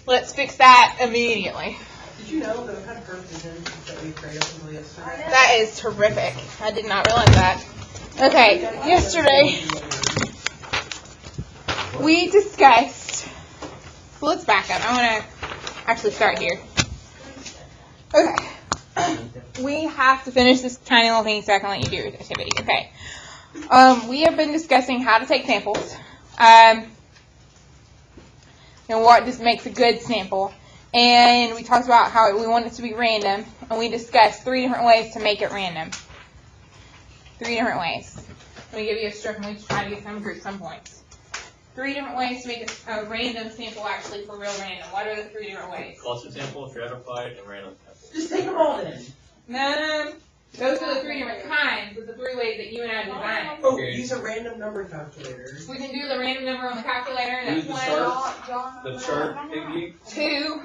Let's fix that immediately. Did you know that we had provisions that we created until yesterday? That is terrific. I did not realize that. Okay, yesterday we discussed, well, let's back up. I want to actually start here. Okay. We have to finish this tiny little thing so I can let you do your activity. Okay. We have been discussing how to take samples, and what just makes a good sample. And we talked about how we want it to be random, and we discussed 3 different ways to make it random. 3 different ways. Let me give you a strip, and we try to get some group some points. 3 different ways to make a random sample actually for real random. What are the 3 different ways? Cluster sample, stratified, and random sample. Just take them all then. No. Those are the 3 different kinds of the 3 ways that you and I designed. Oh, these are random number calculators. We can do the random number on the calculator. Use That's the 1. chart, the chart thingy. 2.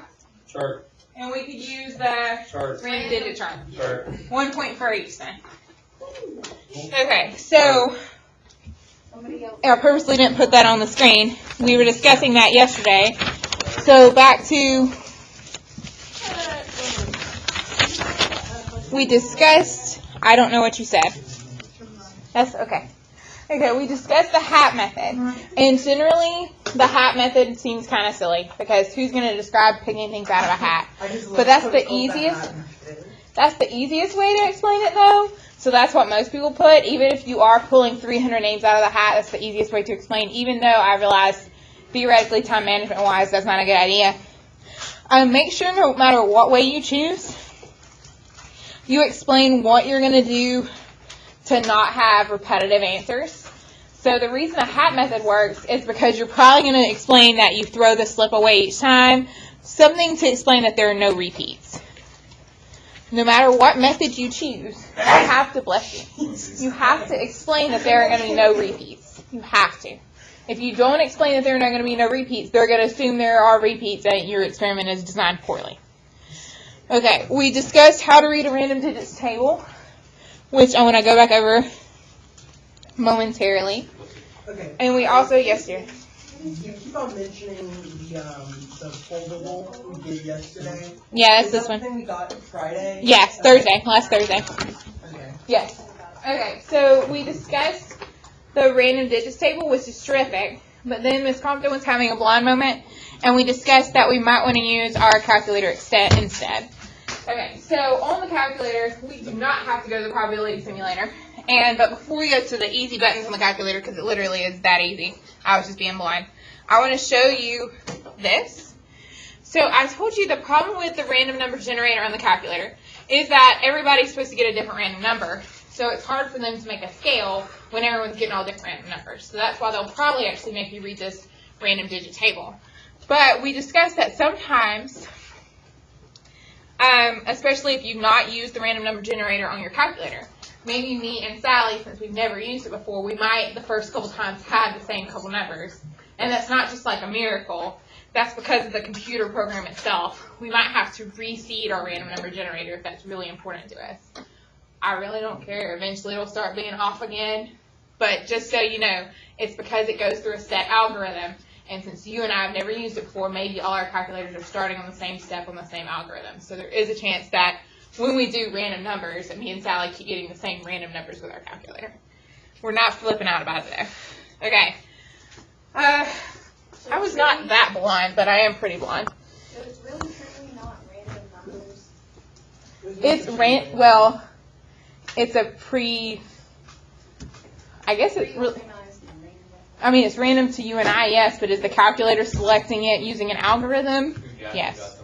Chart, And we could use the chart, random digit chart. chart. 1 point for each then. Okay, so I purposely didn't put that on the screen. We were discussing that yesterday. So back to, we discussed, I don't know what you said. That's okay. Okay, we discussed the hat method. And generally, the hat method seems kind of silly because who's going to describe picking things out of a hat? But that's the easiest. That's the easiest way to explain it, though. So that's what most people put. Even if you are pulling 300 names out of the hat, that's the easiest way to explain. Even though I realize, theoretically, time management-wise, that's not a good idea. Make sure no matter what way you choose, you explain what you're going to do to not have repetitive answers. So the reason a hat method works is because you're probably going to explain that you throw the slip away each time. Something to explain that there are no repeats. No matter what method you choose, you have to, bless you, you have to explain that there are going to be no repeats. You have to. If you don't explain that there are not going to be no repeats, they're going to assume there are repeats and your experiment is designed poorly. Okay, we discussed how to read a random digits table, which I want to go back over momentarily. Okay. And we also, yes, dear. You keep on mentioning the foldable we did yesterday. Yeah, that's Is this that one. the thing we got Friday? Yes, Thursday, last Thursday. Okay. Yes. Okay, so we discussed the random digits table, which is terrific, but then Ms. Compton was having a blind moment, and we discussed that we might want to use our calculator instead. Okay, so on the calculator, we do not have to go to the probability simulator. But before we go to the easy buttons on the calculator, because it literally is that easy, I was just being blind, I want to show you this. So I told you the problem with the random number generator on the calculator is that everybody's supposed to get a different random number. So it's hard for them to make a scale when everyone's getting all different random numbers. So that's why they'll probably actually make you read this random digit table. But we discussed that sometimes, especially if you've not used the random number generator on your calculator, maybe me and Sally, since we've never used it before, we might the first couple times have the same couple numbers. And that's not just like a miracle. That's because of the computer program itself. We might have to reseed our random number generator if that's really important to us. I really don't care. Eventually it'll start being off again. But just so you know, it's because it goes through a set algorithm. And since you and I have never used it before, maybe all our calculators are starting on the same step on the same algorithm. So there is a chance that when we do random numbers, that me and Sally keep getting the same random numbers with our calculator. We're not flipping out about it though. Okay. I was not that blind, but I am pretty blind. So it's really truly not random numbers. It's it's a I guess it's really, I mean, it's random to you and I, yes, but is the calculator selecting it using an algorithm? Yes.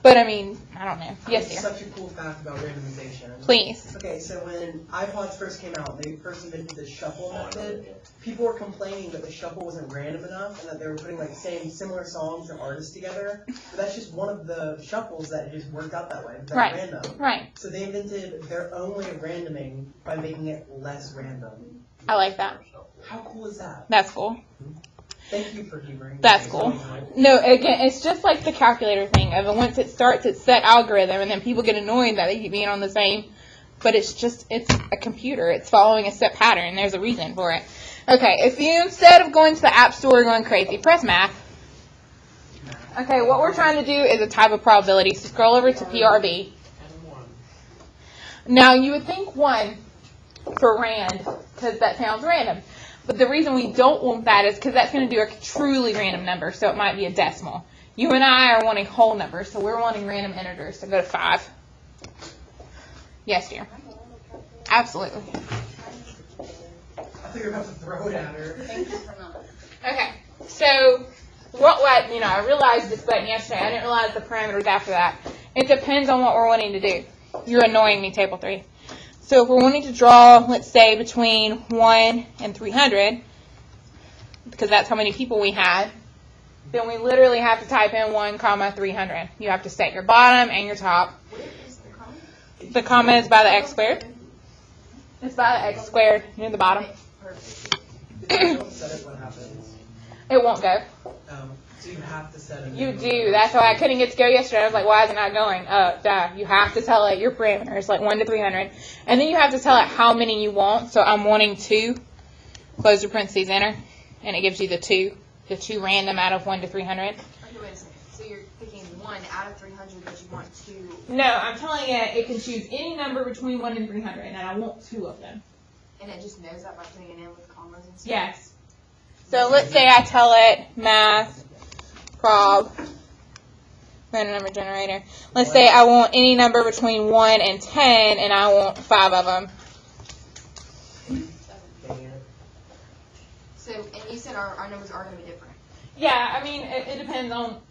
But I mean, I don't know. Yes, dear. Such a cool fact about randomization. Please. Okay, so when iPods first came out, they first invented the shuffle method. People were complaining that the shuffle wasn't random enough and that they were putting like similar songs or artists together. But that's just one of the shuffles that just worked out that way. That's Right. random. Right. So they invented their own way of randoming by making it less random. I like that. How cool is that? That's cool. Thank you for humor. That's cool. No, again, it's just like the calculator thing. I mean, once it starts its set algorithm, and then people get annoyed that they keep being on the same. But it's a computer. It's following a set pattern. There's a reason for it. Okay, if you, instead of going to the App Store going crazy, press math. Okay, what we're trying to do is a type of probability. So scroll over to PRB. Now, you would think 1 for rand, because that sounds random. But the reason we don't want that is because that's going to do a truly random number, so it might be a decimal. You and I are wanting whole numbers, so we're wanting random integers. So go to 5. Yes, dear. Absolutely. I thought you were about to throw it at her. Okay, so I realized this button yesterday. I didn't realize the parameters after that. It depends on what we're wanting to do. You're annoying me, table 3. So if we're wanting to draw, let's say, between 1 and 300, because that's how many people we had, then we literally have to type in 1, 300. You have to set your bottom and your top. Where is the comma? The comma is by the x squared. It's by the x squared near the bottom. Perfect. If you don't set it, what happens? It won't go. So you have to set it. You do. That's why I couldn't get to go yesterday. I was like, why is it not going? Duh. You have to tell it your parameters, like 1 to 300. And then you have to tell it how many you want. So I'm wanting 2. Close your parentheses, enter. And it gives you the 2 random out of 1 to 300. Okay, wait a second. So you're picking 1 out of 300, but you want 2. No, I'm telling it can choose any number between 1 and 300, and I want 2 of them. And it just knows that by putting it in with commas and stuff? Yes. So let's say I tell it math, prob, random number generator. Let's say I want any number between 1 and 10, and I want 5 of them. So, and you said our numbers are going to be different. Yeah, I mean, it depends on,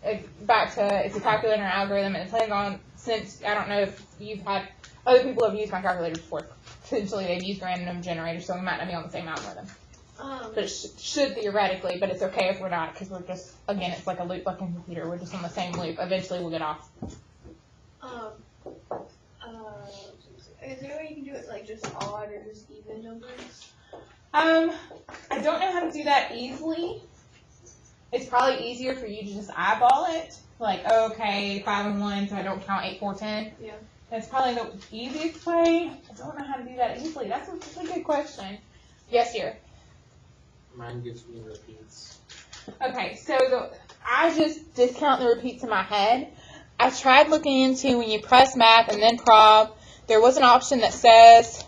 back to, it's a calculator algorithm, and it depends on, since, I don't know if you've had, other people have used my calculator before. Essentially, they've used random number generator, so we might not be on the same algorithm. But it should theoretically, but it's okay if we're not, because we're just, again, it's like a loop like a computer. We're just on the same loop. Eventually, we'll get off. Is there a way you can do it like just odd or just even numbers? I don't know how to do that easily. It's probably easier for you to just eyeball it. Like, okay, 5 and 1, so I don't count 8, 4, 10. Yeah. That's probably the easiest way. I don't know how to do that easily. That's a good question. Yes, dear. Mine gives me repeats. Okay, so I just discount the repeats in my head. I tried looking into when you press math and then prob, there was an option that says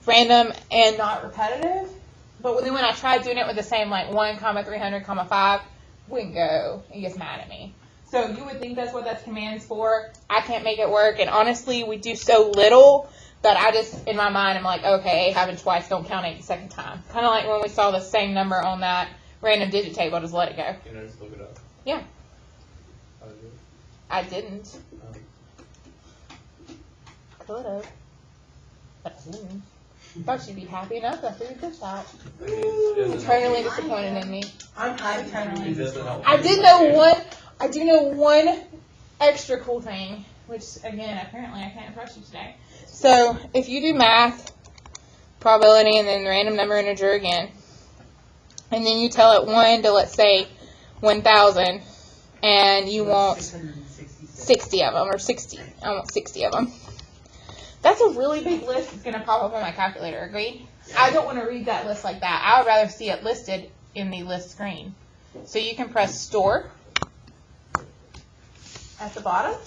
random and not repetitive. But then when I tried doing it with the same like 1, 300, 5, wouldn't go. It gets mad at me. So you would think that's what that command's for. I can't make it work. And honestly, we do so little that I just, in my mind, I'm like, okay, 8 happened twice, don't count 8 the second time. Kind of like when we saw the same number on that random digit table, just let it go. Can I just look it up? Yeah. How to do it? I didn't. Could have. But I didn't. Thought you'd be happy enough. I figured this out. I mean, it doesn't Eternally help. disappointed in me. I'm eternally It doesn't help. I do know one extra cool thing, which again, apparently I can't impress you today. So if you do math, probability, and then random number integer again, and then you tell it 1 to, let's say, 1,000, and you want 60 of them, or 60. I want 60 of them. That's a really big list that's going to pop up on my calculator, agreed? I don't want to read that list like that. I would rather see it listed in the list screen. So you can press store at the bottom,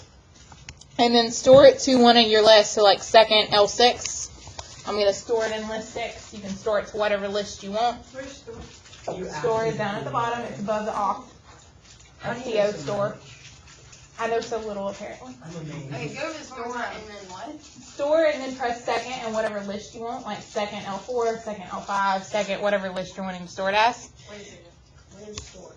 and then store it to one of your lists, so like second L6. I'm going to store it in list 6. You can store it to whatever list you want. Where's store? Store is down at the bottom. It's above the off. SEO store. I know so little, apparently. I'm amazed. Okay, go to the store and then what? Store and then press second and whatever list you want, like second L4, second L5, second whatever list you're wanting to store it as. Wait a second. Where's store?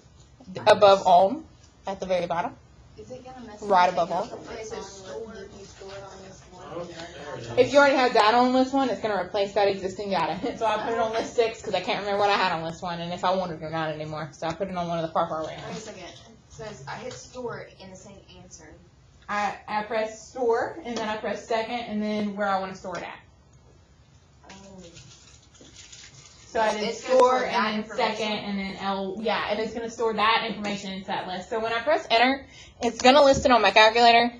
Above all, at the very bottom. Is it going to mess Right above all. Okay, so store. Did you store it on this one? If you already have data on list 1, it's going to replace that existing data. So I put it on list 6 because I can't remember what I had on list 1, and if I wanted or not anymore. So I put it on one of the far away Wait a ones. second. So I hit store in the same answer. I press store, and then I press second, and then where I want to store it at. So I did It's gonna store store that and then information? second and then and it's going to store that information into that list. So when I press enter, it's going to list it on my calculator,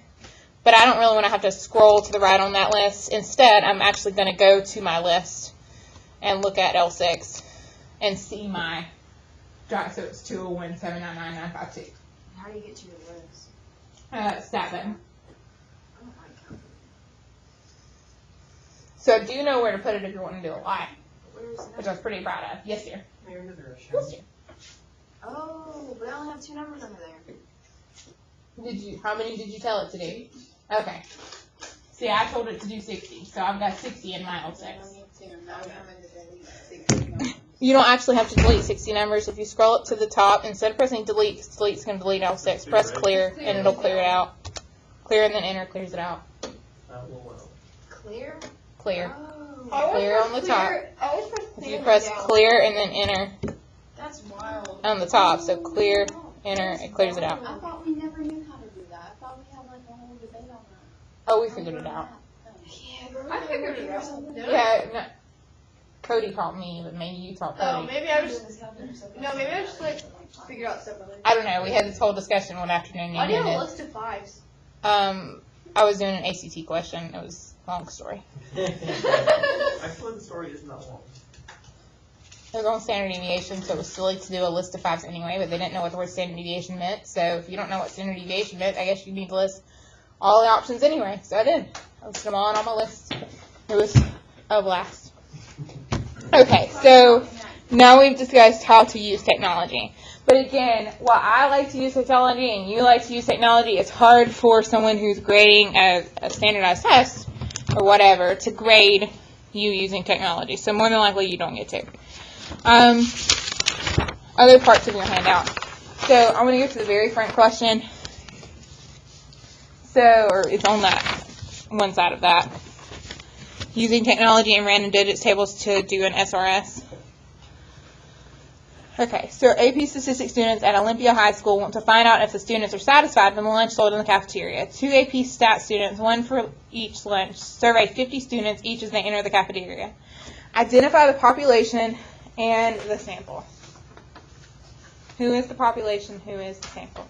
but I don't really want to have to scroll to the right on that list. Instead, I'm actually going to go to my list and look at L6 and see my drive. So it's 201799952. How do you get to your list? Stat button. I don't like counting. So I do know where to put it if you want to do a lot, Where's which that? I was pretty proud of. Yes, dear. Maybe under the Yes, restaurant. dear. Oh, but I only have 2 numbers under there. How many did you tell it to do? Okay. See, I told it to do 60, so I've got 60 in my L6. You don't actually have to delete 60 numbers. If you scroll up to the top, instead of pressing delete, because delete's going to delete L6, press clear, and it'll clear it out. Clear and then enter clears it out. Clear? Clear. Oh, Clear on the top. I always press If clear you and press down. clear and then enter that's wild. on the top, so clear, enter, it clears it out. I thought we never knew how to do that. I thought we had like a whole debate on that. Oh, we figured it out. I figured it out. Yeah, no, Cody taught me, but maybe you taught Oh, Cody. maybe I just maybe I just like figured out separately. I don't know. We had this whole discussion one afternoon. I And do have a ended. list of 5s. I was doing an ACT question. It was a long story. I feel like the story isn't that long. It was on standard deviation, so it was silly to do a list of 5s anyway, but they didn't know what the word standard deviation meant. So if you don't know what standard deviation meant, I guess you need to list all the options anyway. So I did. I listed them all on my list. It was a blast. Okay, so now we've discussed how to use technology. But again, while I like to use technology and you like to use technology, it's hard for someone who's grading a standardized test or whatever to grade you using technology. So more than likely you don't get to. Other parts of your handout. So I'm going to go to the very front question. Or it's on that one side of that. Using technology and random digits tables to do an SRS. Okay, so AP Statistics students at Olympia High School want to find out if the students are satisfied with the lunch sold in the cafeteria. 2 AP Stat students, one for each lunch, survey 50 students each as they enter the cafeteria. Identify the population and the sample. Who is the population? Who is the sample?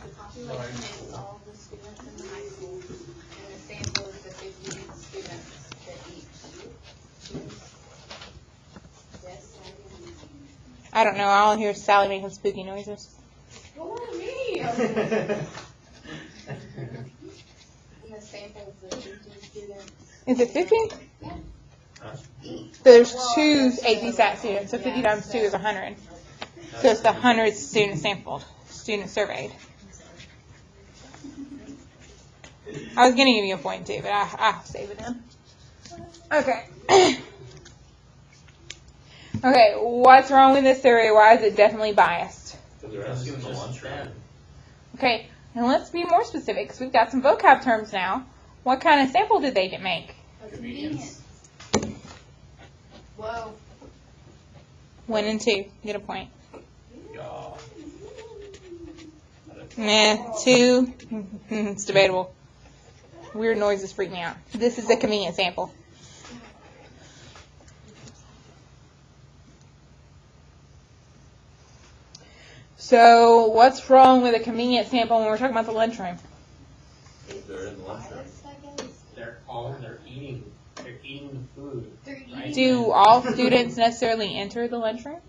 The population is all the students in the high school, and the sample is the 50 students that each choose. Yes, I don't know. All I hear is Sally making spooky noises. Go on me. and the sample is the 50 students. Is it 50? Yeah. There's 2 AP Stat students, so 50 times 2 is 100. So it's the 100 students sampled, students surveyed. I was going to give you a point too, but I'll save it in. Okay. Okay, what's wrong with this survey? Why is it definitely biased? They're asking the lunchroom. Okay, and let's be more specific because we've got some vocab terms now. What kind of sample did they make? Convenience. Whoa. 1 and 2. Get a point. Yeah. Nah, 2. It's debatable. Weird noises freak me out. This is a convenient sample. So, what's wrong with a convenient sample when we're talking about the lunchroom? They're in the lunchroom. They're eating the food. Right? Do all students necessarily enter the lunchroom?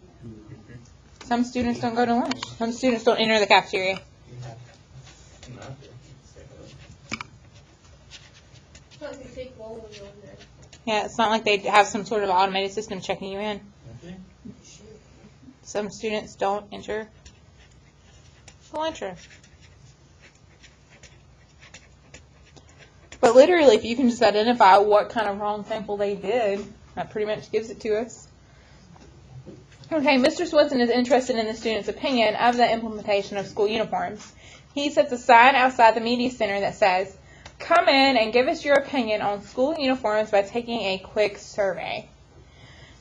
Some students don't go to lunch. Some students don't enter the cafeteria. Like they take one when you're over there. Yeah, it's not like they have some sort of automated system checking you in. Some students don't enter the lunchroom. But literally, if you can just identify what kind of wrong sample they did, that pretty much gives it to us. Okay, Mr. Swenson is interested in the student's opinion of the implementation of school uniforms. He sets a sign outside the media center that says, "Come in and give us your opinion on school uniforms by taking a quick survey."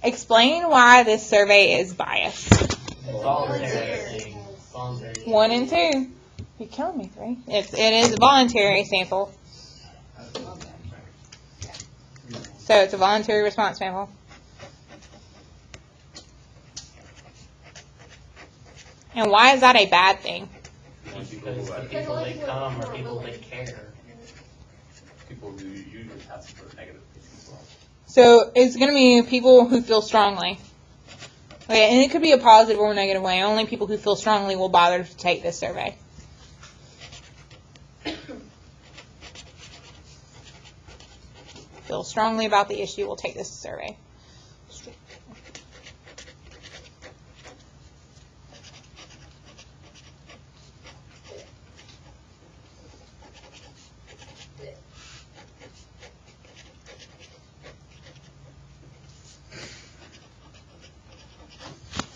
Explain why this survey is biased. Voluntary. 1 and 2. You're killing me, 3. It is a voluntary sample. So it's a voluntary response sample. And why is that a bad thing? Because the people that come are people that care. People who usually have some sort of negative opinions as well. So it's going to be people who feel strongly. Okay, and it could be a positive or negative way. Only people who feel strongly will bother to take this survey. feel strongly about the issue, we'll take this survey.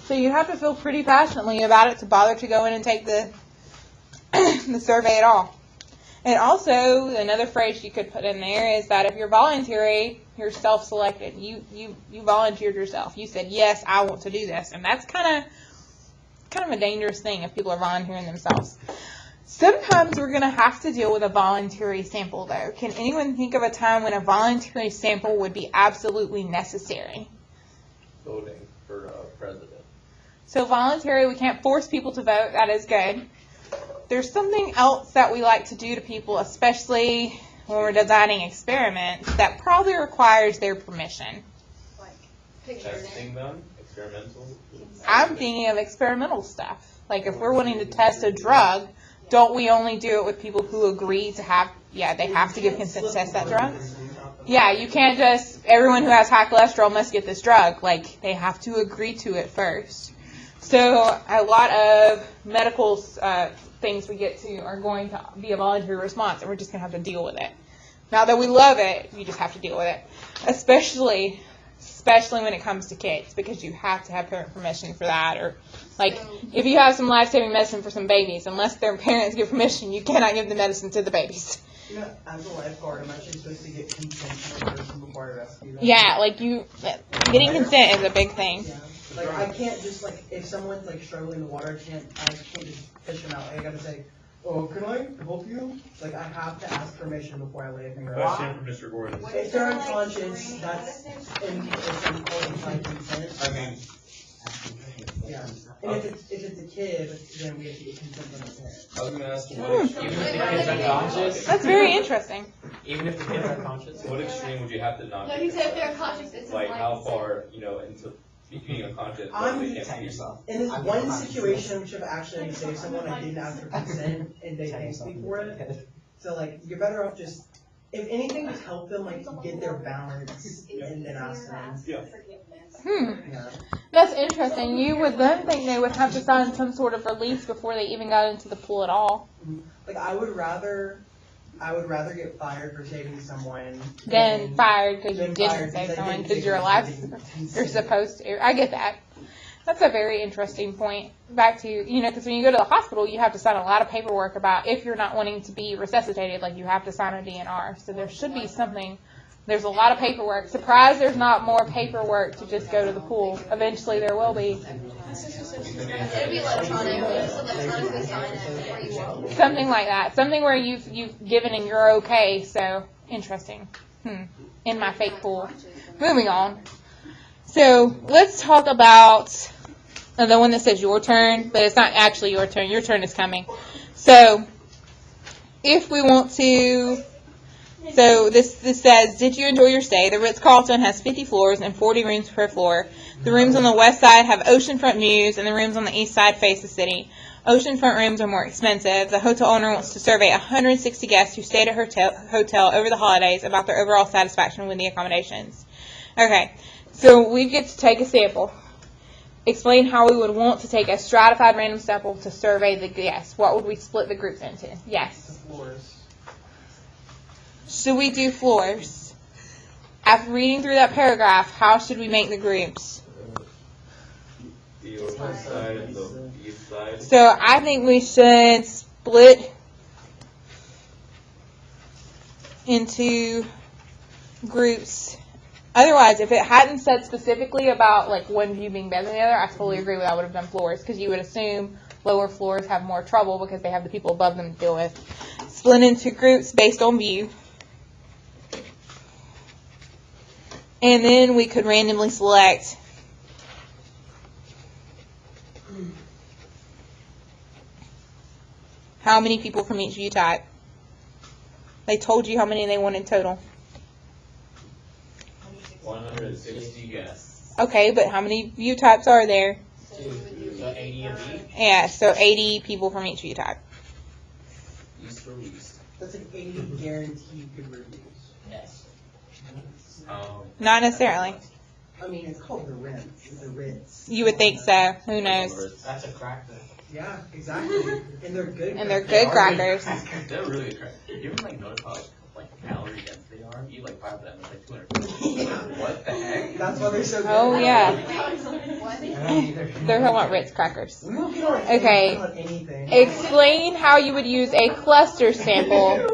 So you have to feel pretty passionately about it to bother to go in and take the the survey at all. And also, another phrase you could put in there is that if you're voluntary, you're self-selected. You volunteered yourself. You said, yes, I want to do this. And that's kind of a dangerous thing if people are volunteering themselves. Sometimes we're going to have to deal with a voluntary sample, though. Can anyone think of a time when a voluntary sample would be absolutely necessary? Voting for president. So voluntary, we can't force people to vote. That is good. There's something else that we like to do to people, especially when we're designing experiments, that probably requires their permission. Like, picture Testing them, experimental. I'm thinking of experimental stuff. Like if we're wanting to test a drug, don't we only do it with people who agree to have, they have to give consent to test that drug? Yeah, you can't just, everyone who has high cholesterol must get this drug. Like, they have to agree to it first. So a lot of medical things we get to are going to be a voluntary response, and we're just going to have to deal with it. Not that we love it, you just have to deal with it. Especially when it comes to kids, because you have to have parent permission for that. Or, like, if you have some life-saving medicine for some babies, unless their parents give permission, you cannot give the medicine to the babies. You know, as a lifeguard, I'm actually supposed to get consent from a person before I rescue them. Yeah, like getting consent is a big thing. Yeah. Like, I can't just, like, if someone's, like, struggling in the water, I can't just fish them out. I gotta say, oh, can I help you? Like, I have to ask permission before I lay a finger on Question for Mr. Gordon. If they're unconscious, that's implied consent. I mean, Yeah. And if it's a kid, then we have to get consent from the parent. I was gonna ask what Even if the kid's unconscious? That's very interesting. Even if the kid's unconscious? what extreme would you have to not No, get he said if consent? they're conscious, it's Like, how like- far, into being unconscious, I'm- they can't see yourself? In this one situation, which I've actually had to save someone, I didn't ask for consent, and they thanked me for it. So, like, you're better off just, if anything, just help them, like, get their balance, and then ask them. Yeah. Yeah. That's interesting. You would then think they would have to sign some sort of release before they even got into the pool at all. Like, I would rather get fired for saving someone Then fired because you than didn't fired save I someone didn't because take you're it alive. because they didn't You're consent. supposed to. I get that. That's a very interesting point. Back to, because when you go to the hospital, you have to sign a lot of paperwork about if you're not wanting to be resuscitated, like you have to sign a DNR. So there should be something. There's a lot of paperwork. Surprised there's not more paperwork to just go to the pool. Eventually there will be. It'll be electronic, but it's electronically signed before you walk. Something like that. Something where you've given and you're okay. So interesting. In my fake pool. Moving on. So let's talk about the one that says your turn, but it's not actually your turn. Your turn is coming. So if we want to, so this says, did you enjoy your stay? The Ritz-Carlton has 50 floors and 40 rooms per floor. The rooms on the west side have oceanfront views, and the rooms on the east side face the city. Oceanfront rooms are more expensive. The hotel owner wants to survey 160 guests who stayed at her hotel over the holidays about their overall satisfaction with the accommodations. Okay, so we get to take a sample. Explain how we would want to take a stratified random sample to survey the guests. What would we split the groups into? Yes. The floors. Should we do floors? After reading through that paragraph, how should we make the groups? The west side and the east side. So I think we should split into groups. Otherwise, if it hadn't said specifically about like one view being better than the other, I totally agree with that. I would have done floors because you would assume lower floors have more trouble because they have the people above them to deal with. Split into groups based on view. And then we could randomly select how many people from each view type. They told you how many they wanted total. 160 guests. Okay, but how many view types are there? So 80 of each? Yeah, so 80 people from each view type. East or west? That's like 80 guaranteed good reviews. Yes. Not necessarily. I mean, it's called the Ritz. You would think so. Who knows? That's a cracker. Yeah, exactly. And they're good. And they're good crackers. They're really attractive. You ever like notice how like calorie dense they are? You eat like 5 of them, it's like 200. What the heck? That's why they're so good. Oh, yeah. I don't either. They're talking about Ritz crackers. We don't get on Okay. on anything. Explain how you would use a cluster sample.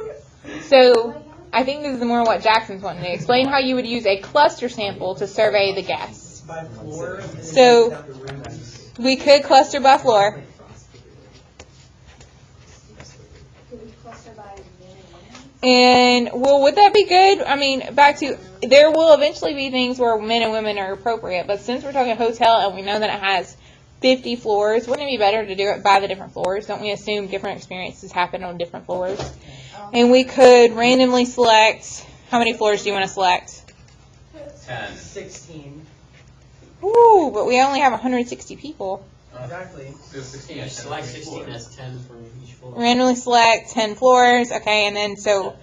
So, I think this is more what Jackson's wanting to do. Explain how you would use a cluster sample to survey the guests. By floor. And then So- down to rooms. We could cluster by floor. Could we cluster by men and women? And, well, would that be good? I mean, back to, there will eventually be things where men and women are appropriate, but since we're talking hotel and we know that it has 50 floors, wouldn't it be better to do it by the different floors? Don't we assume different experiences happen on different floors? And we could randomly select, how many floors do you want to select? 10. 16. Ooh, but we only have 160 people. Exactly. So 16 You is select 16 as 10 for each floor. Randomly select 10 floors, okay, and then so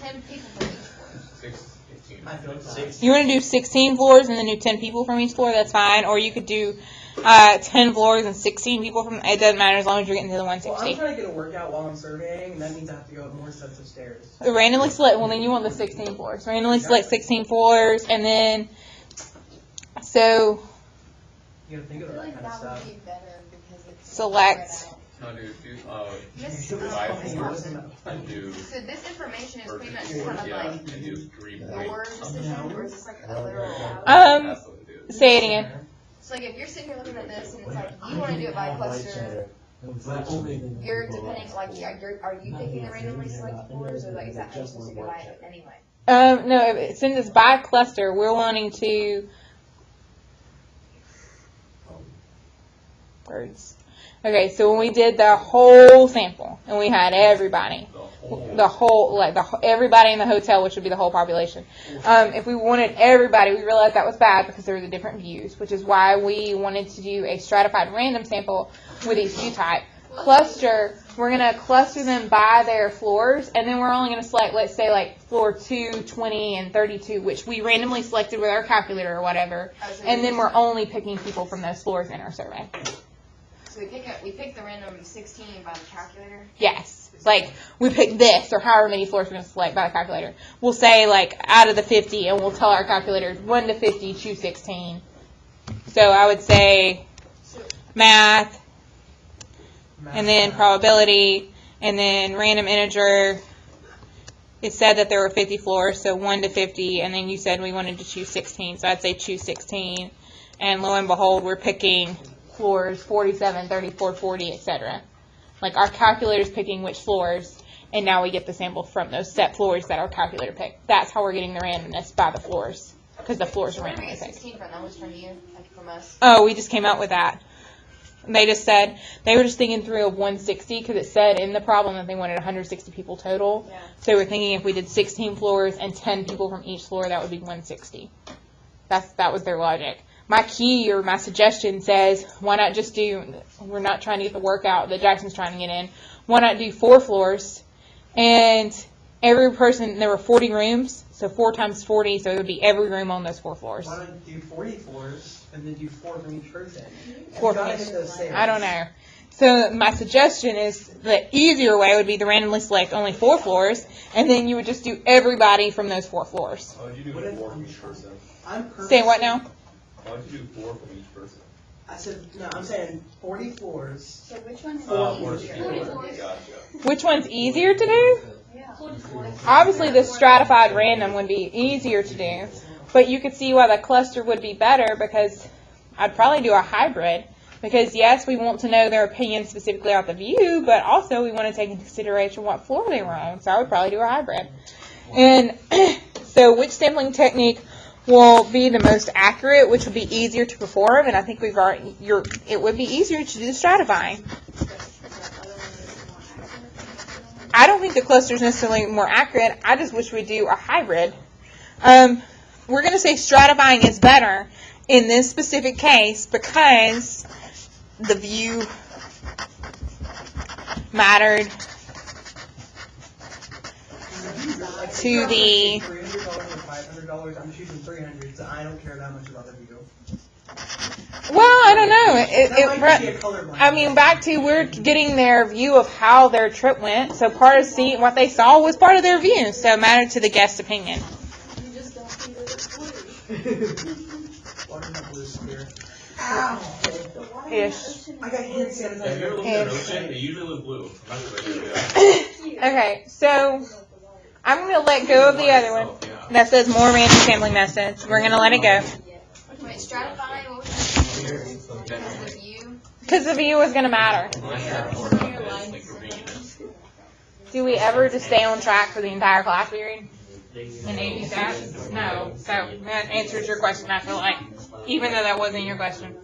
10 people for each floor. 16. I feel like Six. you want to do 16 floors and then do 10 people from each floor, that's fine. Or you could do 10 floors and 16 people from, it doesn't matter as long as you're getting to the Well, I'm 160. trying to get a workout while I'm surveying, and that means I have to go up more sets of stairs. Randomly select, well then you want the 16 floors. Randomly select 16 floors and then, so You gotta think I of feel that like kind of that would stuff. be better because it's Select. spread out. No, dude, Yes. divide floors and do, So this information is or pretty much just, kind of yeah, like and do 3 your points. decision, or is this like a literal? That's what it is. say it again. So like if you're sitting here looking at this and it's like you want to do it by cluster, you're depending like are you picking the randomly select floors or like is that supposed to divide it anyway? No, since it's by cluster, we're wanting to, birds. Okay, so when we did the whole sample and we had everybody, everybody in the hotel, which would be the whole population. If we wanted everybody, we realized that was bad because there were the different views, which is why we wanted to do a stratified random sample with each view type. Cluster, we're going to cluster them by their floors, and then we're only going to select, let's say, like floor 2, 20, and 32, which we randomly selected with our calculator or whatever, and then we're only picking people from those floors in our survey. So we pick the random 16 by the calculator. Yes. Like, we pick this, or however many floors we're going to select by the calculator. We'll say, like, out of the 50, and we'll tell our calculator, 1 to 50, choose 16. So I would say math, and then probability, and then random integer. It said that there were 50 floors, so 1 to 50, and then you said we wanted to choose 16, so I'd say choose 16. And lo and behold, we're picking floors 47, 34, 40, etc. Like our calculator's picking which floors, and now we get the sample from those set floors that our calculator picked. That's how we're getting the randomness by the floors, because the floors are Where did we randomly get picked. 16 from? That was from you, like from us. Oh, we just came out with that. They just said, they were just thinking through of 160, because it said in the problem that they wanted 160 people total. Yeah. So we're thinking if we did 16 floors and 10 people from each floor, that would be 160. That was their logic. My key or my suggestion says, why not just do, we're not trying to get the workout that Jackson's trying to get in, why not do 4 floors, and every person, there were 40 rooms, so 4 times 40, so it would be every room on those 4 floors. Why don't you do 40 floors and then do 4 from each person? Four You gotta from each. hit those stairs. I don't know. So my suggestion is the easier way would be to randomly select only 4 floors, and then you would just do everybody from those 4 floors. Why would you do What if- 4 from each person? I'm perfect. Say what now? Why would you do 4 from each person? I said, no, I'm saying 40 floors. So which one is Four easier? Gotcha. Which one's easier to do? Yeah. Obviously, the stratified random would be easier to do, but you could see why the cluster would be better, because I'd probably do a hybrid, because yes, we want to know their opinion specifically about the view, but also we want to take into consideration what floor they were on, so I would probably do a hybrid. And so which sampling technique will be the most accurate, which would be easier to perform, and I think we've already, it would be easier to do the stratifying. I don't think the cluster is necessarily more accurate. I just wish we'd do a hybrid. We're going to say stratifying is better in this specific case because the view mattered to the $300 or $500 $400, I'm shooting 300, so I don't care that much about the view. Well, I don't know. That might be a colorblind. I mean, back to we're getting their view of how their trip went. So part of seeing what they saw was part of their view. So it mattered to the guest's opinion. You just don't see that it's blue. Water's not blue, it's clear. The water in the Ish. ocean I got hand Yeah, if you're sanitizer. looking at an ocean, it usually was blue. I'm not gonna do that. Okay, so I'm going to let go of the other one that says more random sampling methods. We're going to let it go. Wait, stratify, what was that? Because of you? Because the view was going to matter. Do we ever just stay on track for the entire class period? In AP stats? No. So that answers your question, I feel like. Even though that wasn't your question.